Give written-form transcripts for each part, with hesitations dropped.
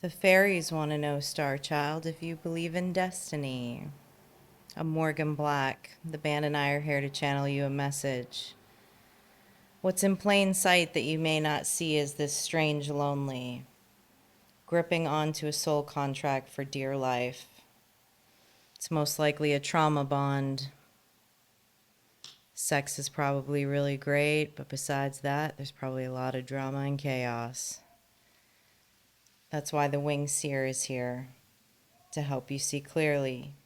The fairies want to know, Star Child, if you believe in destiny. I'm Morgan Black. The band and I are here to channel you a message. What's in plain sight that you may not see is this strange lonely, gripping onto a soul contract for dear life. It's most likely a trauma bond. Sex is probably really great, but besides that, there's probably a lot of drama and chaos. That's why the winged seer is here, to help you see clearly,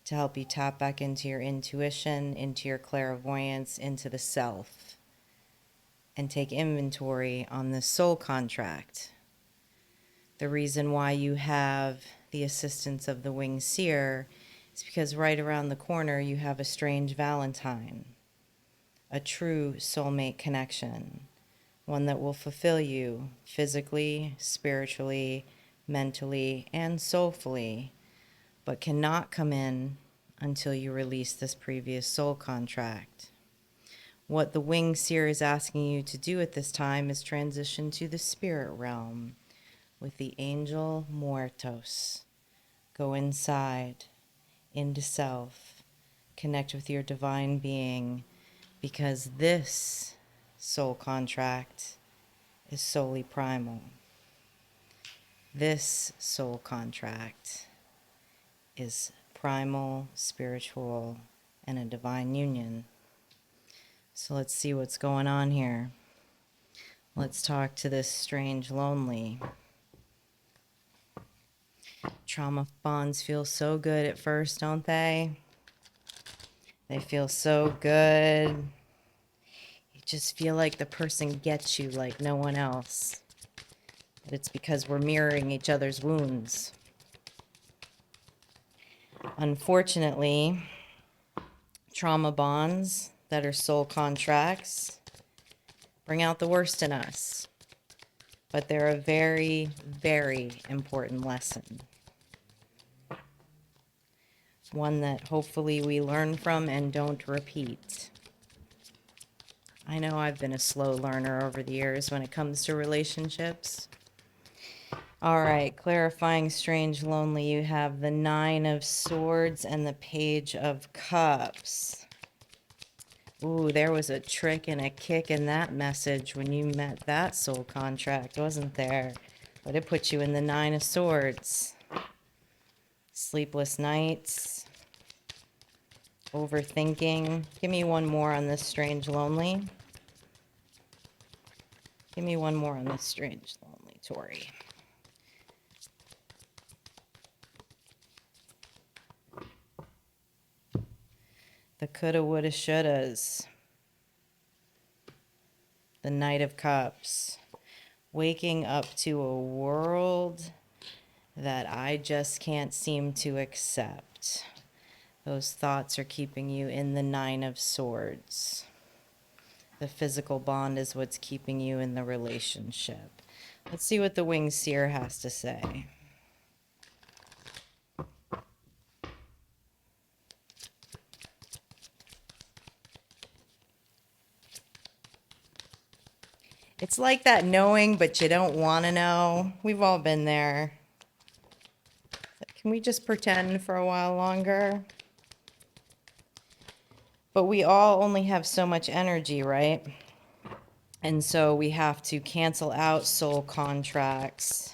to help you tap back into your intuition, into your clairvoyance, into the self, and take inventory on this soul contract. The reason why you have the assistance of the winged seer is because right around the corner you have a strange Valentine, a true soulmate connection, one that will fulfill you physically, spiritually, mentally, and soulfully, but cannot come in until you release this previous soul contract. What the winged seer is asking you to do at this time is transition to the spirit realm with the angel Muertos. Go inside, into self, connect with your divine being, because this soul contract is solely primal. This soul contract is primal, spiritual, and a divine union. So let's see what's going on here. Let's talk to this strange lonely. Trauma bonds feel so good at first, don't they? They feel so good. You just feel like the person gets you like no one else. But it's because we're mirroring each other's wounds. Unfortunately, trauma bonds that are soul contracts bring out the worst in us. But they're a very, very important lesson. One that hopefully we learn from and don't repeat. I know I've been a slow learner over the years when it comes to relationships. All right, clarifying strange lonely, you have the 9 of Swords and the Page of Cups. Ooh, there was a trick and a kick in that message when you met that soul contract, wasn't there? But it put you in the 9 of Swords. Sleepless nights. Overthinking. Give me one more on this strange lonely. Give me one more on this strange lonely, Tori. The coulda, woulda, shouldas. The Knight of Cups. Waking up to a world that I just can't seem to accept. Those thoughts are keeping you in the 9 of Swords. The physical bond is what's keeping you in the relationship. Let's see what the winged seer has to say. It's like that knowing, but you don't want to know. We've all been there. Can we just pretend for a while longer? But we all only have so much energy, right? And so we have to cancel out soul contracts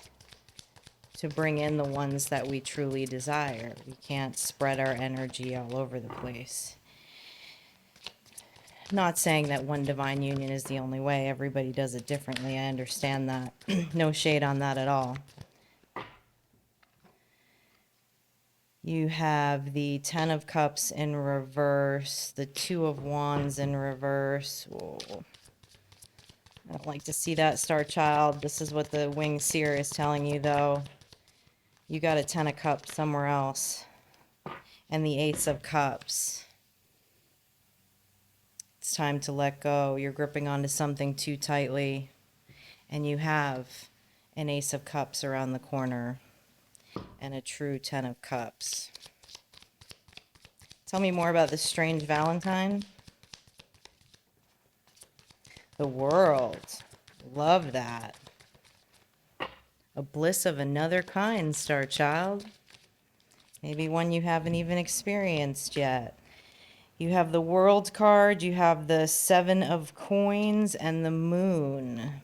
to bring in the ones that we truly desire. We can't spread our energy all over the place. Not saying that one divine union is the only way. Everybody does it differently. I understand that. No shade on that at all. You have the 10 of Cups in reverse, the 2 of Wands in reverse. Whoa. I don't like to see that, Star Child. This is what the winged seer is telling you, though. You got a 10 of Cups somewhere else. And the Ace of Cups. It's time to let go. You're gripping onto something too tightly. And you have an Ace of Cups around the corner. And a true 10 of Cups. Tell me more about this strange Valentine. The World. Love that. A bliss of another kind, Star Child. Maybe one you haven't even experienced yet. You have the World card, you have the Seven of Coins, and the Moon.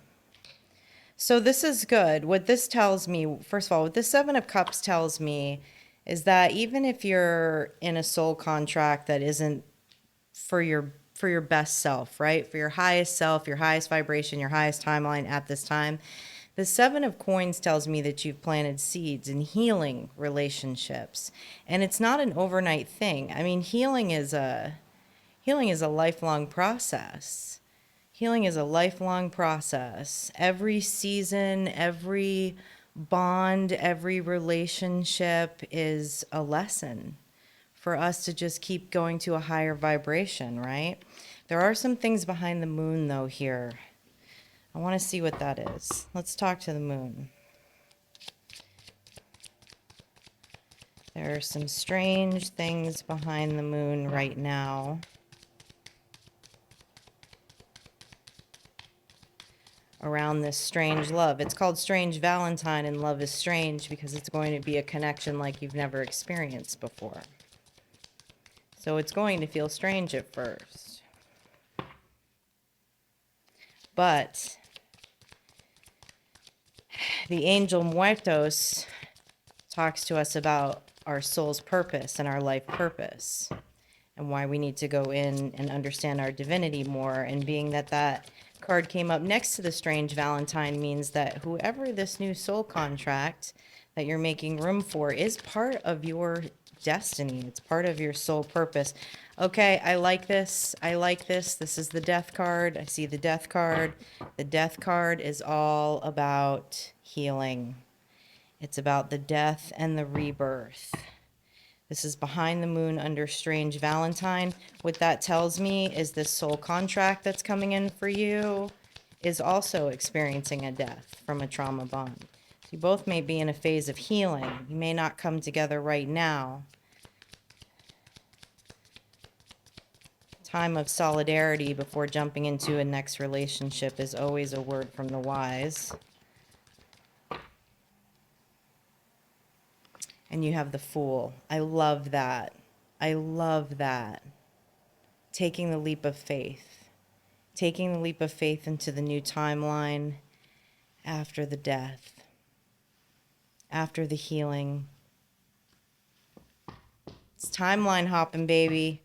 So this is good. What this tells me, first of all, what the Seven of Cups tells me is that even if you're in a soul contract that isn't for your best self, right? For your highest self, your highest vibration, your highest timeline at this time, the Seven of Coins tells me that you've planted seeds in healing relationships. And it's not an overnight thing. I mean, healing is a lifelong process. Healing is a lifelong process. Every season, every bond, every relationship is a lesson for us to just keep going to a higher vibration, right? There are some things behind the moon, though, here. I want to see what that is. Let's talk to the moon. There are some strange things behind the moon right now. Around this strange love. It's called Strange Valentine, and love is strange because it's going to be a connection like you've never experienced before. So it's going to feel strange at first. But the angel Muertos talks to us about our soul's purpose and our life purpose and why we need to go in and understand our divinity more. And being that that card came up next to the Strange Valentine means that whoever this new soul contract that you're making room for is part of your destiny. It's part of your soul purpose. Okay, I like this. I like this. This is the Death card. I see the Death card. The Death card is all about healing. It's about the death and the rebirth. This is behind the moon under Strange Valentine. What that tells me is this soul contract that's coming in for you is also experiencing a death from a trauma bond. So you both may be in a phase of healing. You may not come together right now. Time of solidarity before jumping into a next relationship is always a word from the wise. And you have the Fool. I love that. I love that. Taking the leap of faith. Taking the leap of faith into the new timeline after the death, after the healing. It's timeline hopping, baby.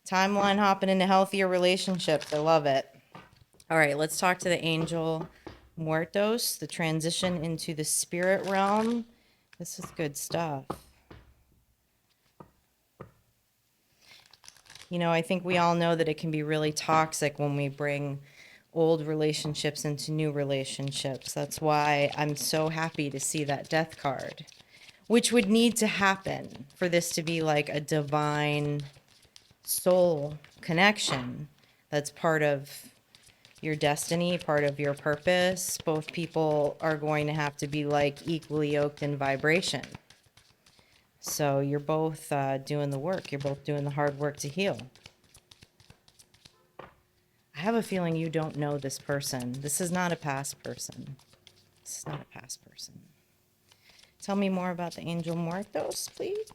Timeline hopping into healthier relationships. I love it. All right, let's talk to the angel Muertos, the transition into the spirit realm. This is good stuff. You know, I think we all know that it can be really toxic when we bring old relationships into new relationships. That's why I'm so happy to see that death card, which would need to happen for this to be like a divine soul connection that's part of your destiny, part of your purpose. Both people are going to have to be like equally yoked in vibration. So you're both doing the work. You're both doing the hard work to heal. I have a feeling you don't know this person. This is not a past person. This is not a past person. Tell me more about the angel Muertos, please.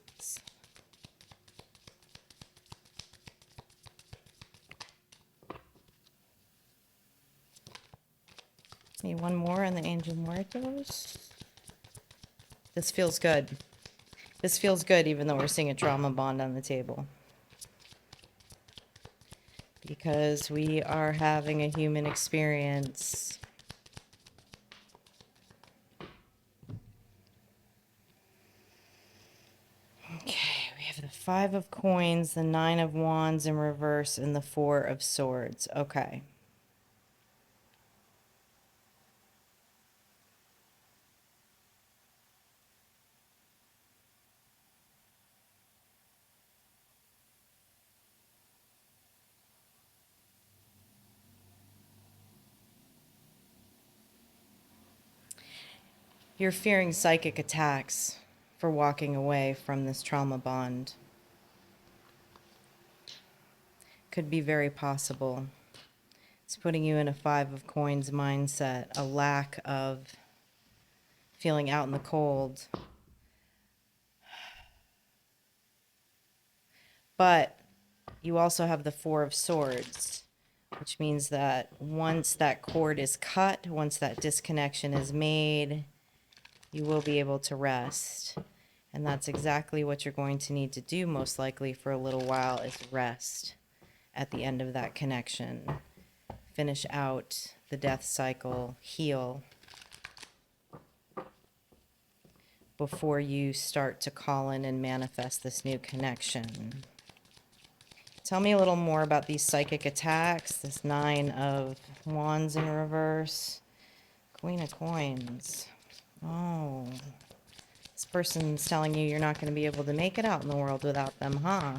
Need one more on the angel Muertos. This feels good. This feels good even though we're seeing a trauma bond on the table. Because we are having a human experience. Okay, we have the Five of Coins, the Nine of Wands in reverse, and the Four of Swords. Okay. You're fearing psychic attacks for walking away from this trauma bond. Could be very possible. It's putting you in a Five of Coins mindset, a lack of feeling out in the cold. But you also have the Four of Swords, which means that once that cord is cut, once that disconnection is made, you will be able to rest. And that's exactly what you're going to need to do, most likely, for a little while, is rest at the end of that connection. Finish out the death cycle, heal, before you start to call in and manifest this new connection. Tell me a little more about these psychic attacks. This Nine of Wands in reverse. Queen of Coins. Oh. This person's telling you you're not going to be able to make it out in the world without them, huh?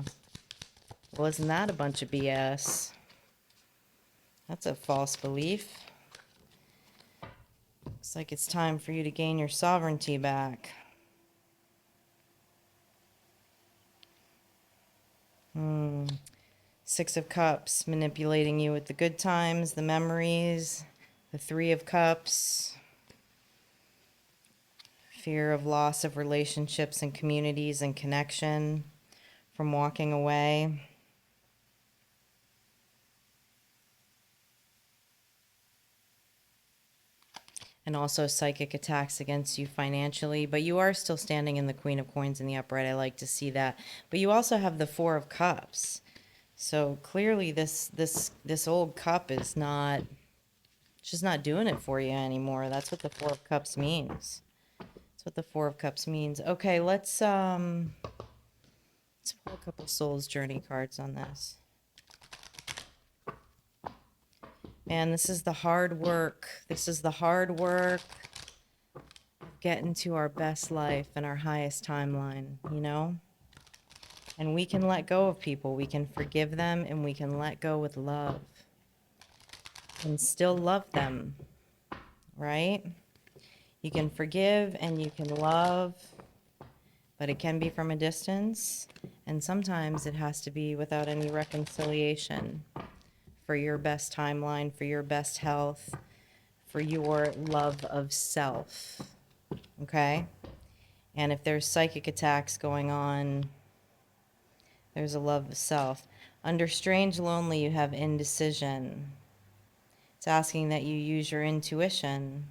Well, isn't that a bunch of BS? That's a false belief. Looks like it's time for you to gain your sovereignty back. Six of Cups, manipulating you with the good times, the memories. The Three of Cups, fear of loss of relationships and communities and connection from walking away. And also psychic attacks against you financially, but you are still standing in the Queen of Coins in the upright. I like to see that. But you also have the Four of Cups. So clearly this old cup is not, it's just not doing it for you anymore. That's what the Four of Cups means. That's what the Four of Cups means. Okay, let's pull a couple Soul's Journey cards on this. Man, this is the hard work. This is the hard work of getting to our best life and our highest timeline, you know? And we can let go of people. We can forgive them and we can let go with love. And still love them, right? You can forgive and you can love, but it can be from a distance. And sometimes it has to be without any reconciliation. For your best timeline, for your best health, for your love of self, okay? And if there's psychic attacks going on, there's a love of self. Under Strange Lonely, you have indecision. It's asking that you use your intuition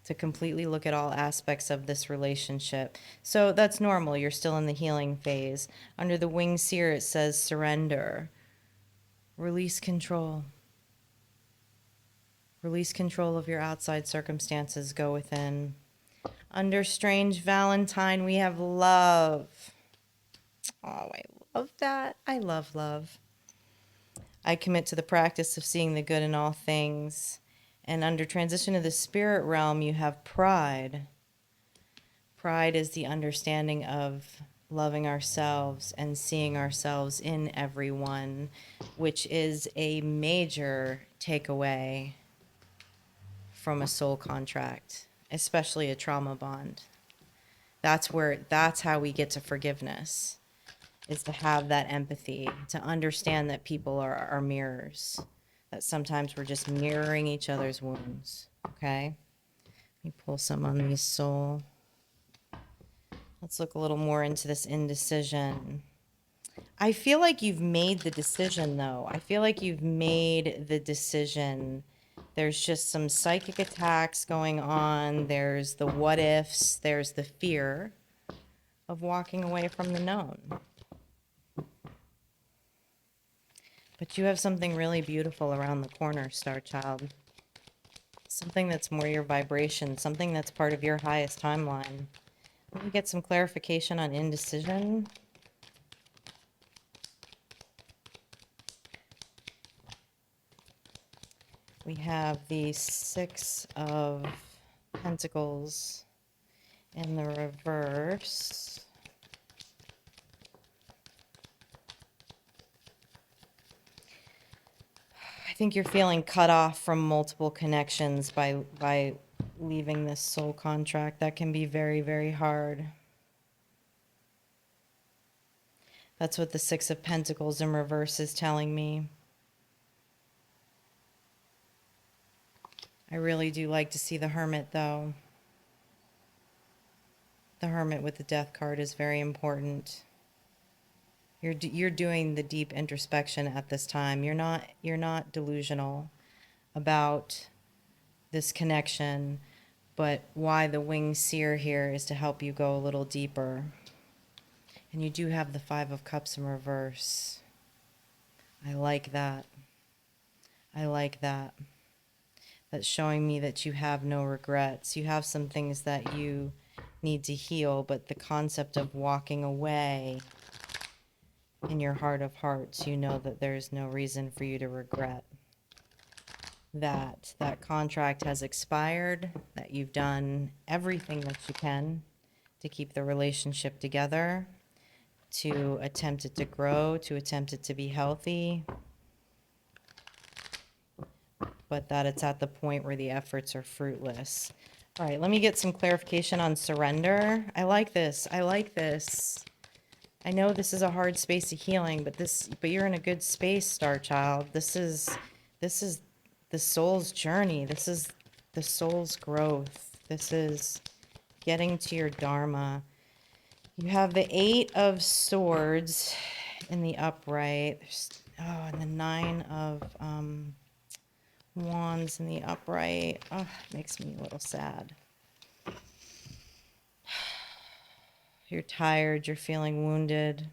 to completely look at all aspects of this relationship. So that's normal. You're still in the healing phase. Under the Winged Seer, it says surrender. Release control. Release control of your outside circumstances. Go within. Under Strange Valentine, we have love. Oh, I love that. I love love. I commit to the practice of seeing the good in all things. And under Transition to the Spirit Realm, you have pride. Pride is the understanding of loving ourselves and seeing ourselves in everyone, which is a major takeaway from a soul contract, especially a trauma bond. That's how we get to forgiveness, is to have that empathy, to understand that people are mirrors, that sometimes we're just mirroring each other's wounds, okay? Let me pull some on these soul. Let's look a little more into this indecision. I feel like you've made the decision, though. I feel like you've made the decision. There's just some psychic attacks going on. There's the what ifs. There's the fear of walking away from the known. But you have something really beautiful around the corner, Star Child. Something that's more your vibration, something that's part of your highest timeline. Let me get some clarification on indecision. We have the Six of Pentacles in the reverse. I think you're feeling cut off from multiple connections by leaving this soul contract. That can be very, very hard. That's what the Six of Pentacles in reverse is telling me. I really do like to see the Hermit, though. The Hermit with the Death card is very important. You're doing the deep introspection at this time. You're not delusional about this connection, but why the winged seer here is to help you go a little deeper. And you do have the Five of Cups in reverse. I like that. I like that. That's showing me that you have no regrets. You have some things that you need to heal, but the concept of walking away in your heart of hearts, you know that there's no reason for you to regret that. That contract has expired, that you've done everything that you can to keep the relationship together, to attempt it to grow, to attempt it to be healthy, but that it's at the point where the efforts are fruitless. All right, let me get some clarification on surrender. I like this. I like this. I know this is a hard space of healing, but you're in a good space, Star Child. This is the soul's journey. This is the soul's growth. This is getting to your dharma. You have the Eight of Swords in the upright. And the Nine of Wands in the upright. Oh, it makes me a little sad. You're tired. You're feeling wounded.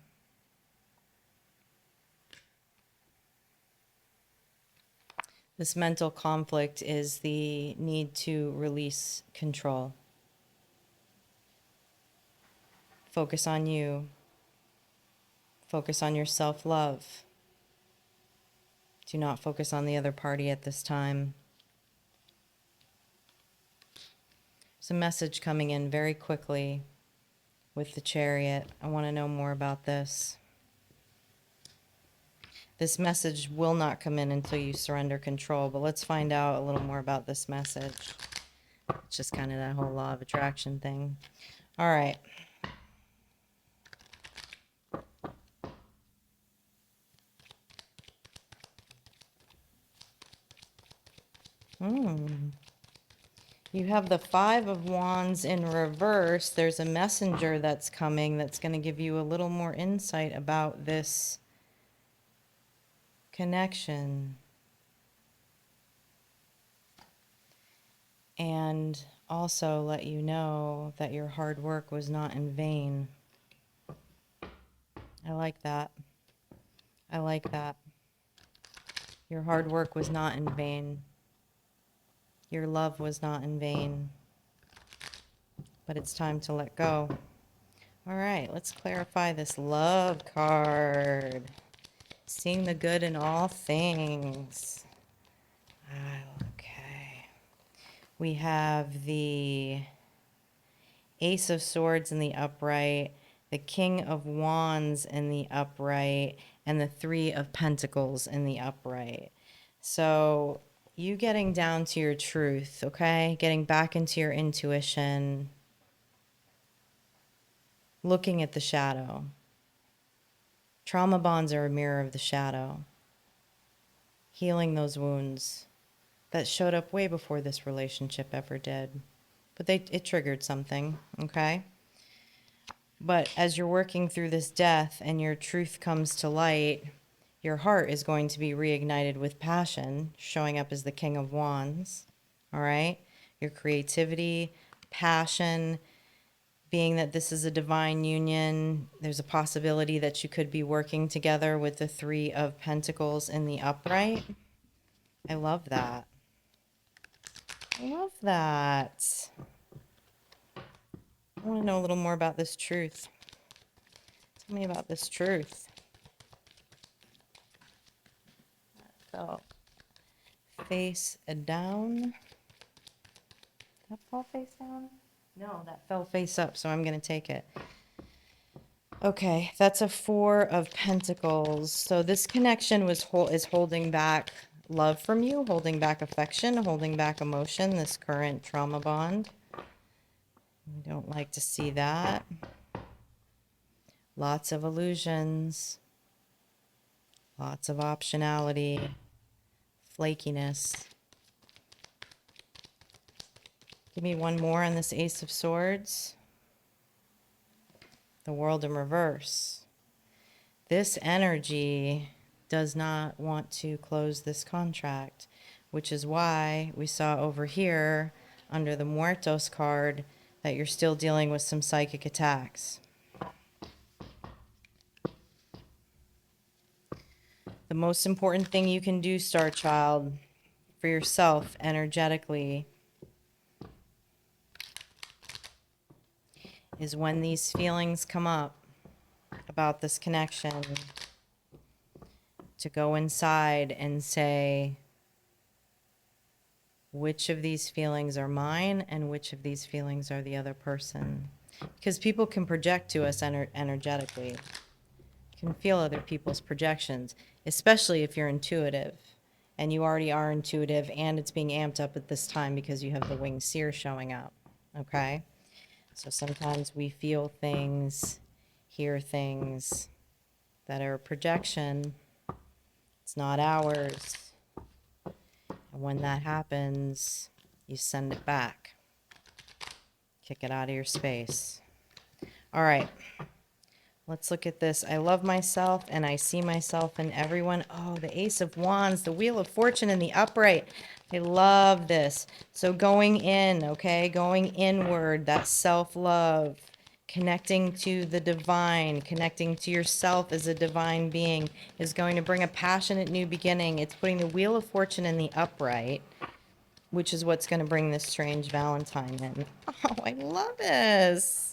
This mental conflict is the need to release control. Focus on you. Focus on your self-love. Do not focus on the other party at this time. There's a message coming in very quickly with the Chariot. I want to know more about this. This message will not come in until you surrender control, but let's find out a little more about this message. It's just kind of that whole law of attraction thing. All right. You have the Five of Wands in reverse. There's a messenger that's coming that's going to give you a little more insight about this connection. And also let you know that your hard work was not in vain. I like that. I like that. Your hard work was not in vain. Your love was not in vain. But it's time to let go. All right, let's clarify this love card. Seeing the good in all things. Okay. We have the Ace of Swords in the upright, the King of Wands in the upright, and the Three of Pentacles in the upright. So you getting down to your truth, okay? Getting back into your intuition, looking at the shadow. Trauma bonds are a mirror of the shadow. Healing those wounds that showed up way before this relationship ever did. But it triggered something, okay? But as you're working through this death and your truth comes to light, your heart is going to be reignited with passion, showing up as the King of Wands, all right? Your creativity, passion, being that this is a divine union, there's a possibility that you could be working together with the Three of Pentacles in the upright. I love that. I love that. I want to know a little more about this truth. Tell me about this truth. So, face down. That fall face down? No, that fell face up, so I'm going to take it. Okay, that's a Four of Pentacles. So this connection is holding back love from you, holding back affection, holding back emotion, this current trauma bond. I don't like to see that. Lots of illusions, lots of optionality, flakiness. Give me one more on this Ace of Swords. The World in reverse. This energy does not want to close this contract, which is why we saw over here under the Muertos card that you're still dealing with some psychic attacks. The most important thing you can do, Star Child, for yourself energetically is when these feelings come up about this connection, to go inside and say, which of these feelings are mine and which of these feelings are the other person? Because people can project to us energetically. You can feel other people's projections, especially if you're intuitive. And you already are intuitive, and it's being amped up at this time because you have the winged seer showing up. Okay? So sometimes we feel things, hear things that are a projection. It's not ours. And when that happens, you send it back. Kick it out of your space. All right. Let's look at this. I love myself and I see myself in everyone. Oh, the Ace of Wands, the Wheel of Fortune in the upright. I love this. So going in, okay, going inward, that self-love, connecting to the divine, connecting to yourself as a divine being is going to bring a passionate new beginning. It's putting the Wheel of Fortune in the upright, which is what's going to bring this strange Valentine in. Oh, I love this.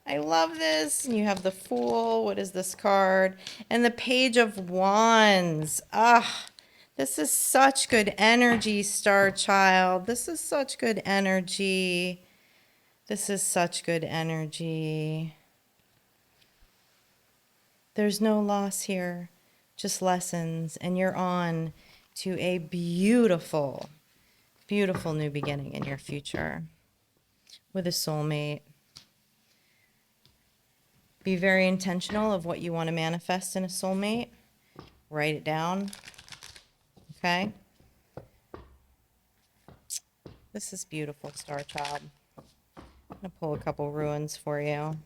I love this. And you have the Fool. What is this card? And the Page of Wands. Ah, this is such good energy, Star Child. This is such good energy. This is such good energy. There's no loss here, just lessons. And you're on to a beautiful, beautiful new beginning in your future with a soulmate. Be very intentional of what you want to manifest in a soulmate. Write it down. Okay? This is beautiful, Star Child. I'm going to pull a couple ruins for you.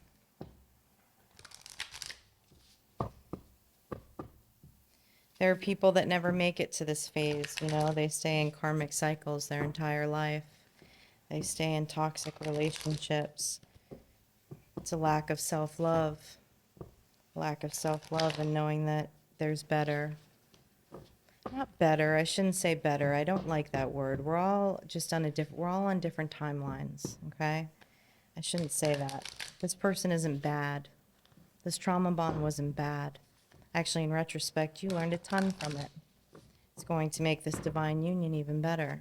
There are people that never make it to this phase, you know, they stay in karmic cycles their entire life. They stay in toxic relationships. It's a lack of self-love. Lack of self-love and knowing that there's better. Not better, I shouldn't say better. I don't like that word. We're all just on we're all on different timelines, okay? I shouldn't say that. This person isn't bad. This trauma bond wasn't bad. Actually, in retrospect, you learned a ton from it. It's going to make this divine union even better.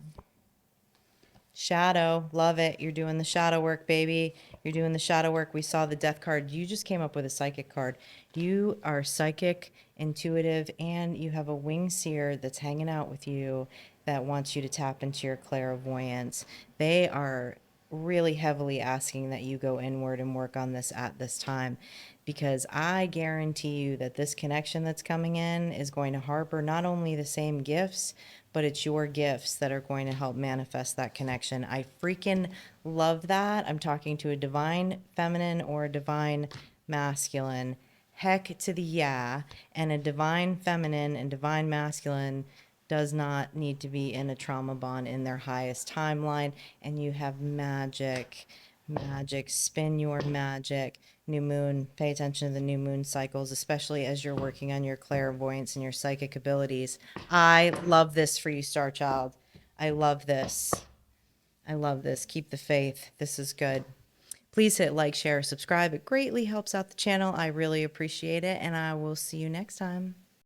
Shadow, love it. You're doing the shadow work, baby. You're doing the shadow work. We saw the death card. You just came up with a psychic card. You are psychic, intuitive, and you have a wing seer that's hanging out with you that wants you to tap into your clairvoyance. They are really heavily asking that you go inward and work on this at this time, because I guarantee you that this connection that's coming in is going to harbor not only the same gifts, but it's your gifts that are going to help manifest that connection. I freaking love that. I'm talking to a divine feminine or a divine masculine. Heck to the yeah. And a divine feminine and divine masculine does not need to be in a trauma bond in their highest timeline. And you have magic, magic, spin your magic. New moon, pay attention to the new moon cycles, especially as you're working on your clairvoyance and your psychic abilities. I love this for you, Star Child. I love this. I love this. Keep the faith. This is good. Please hit like, share, subscribe. It greatly helps out the channel. I really appreciate it, and I will see you next time.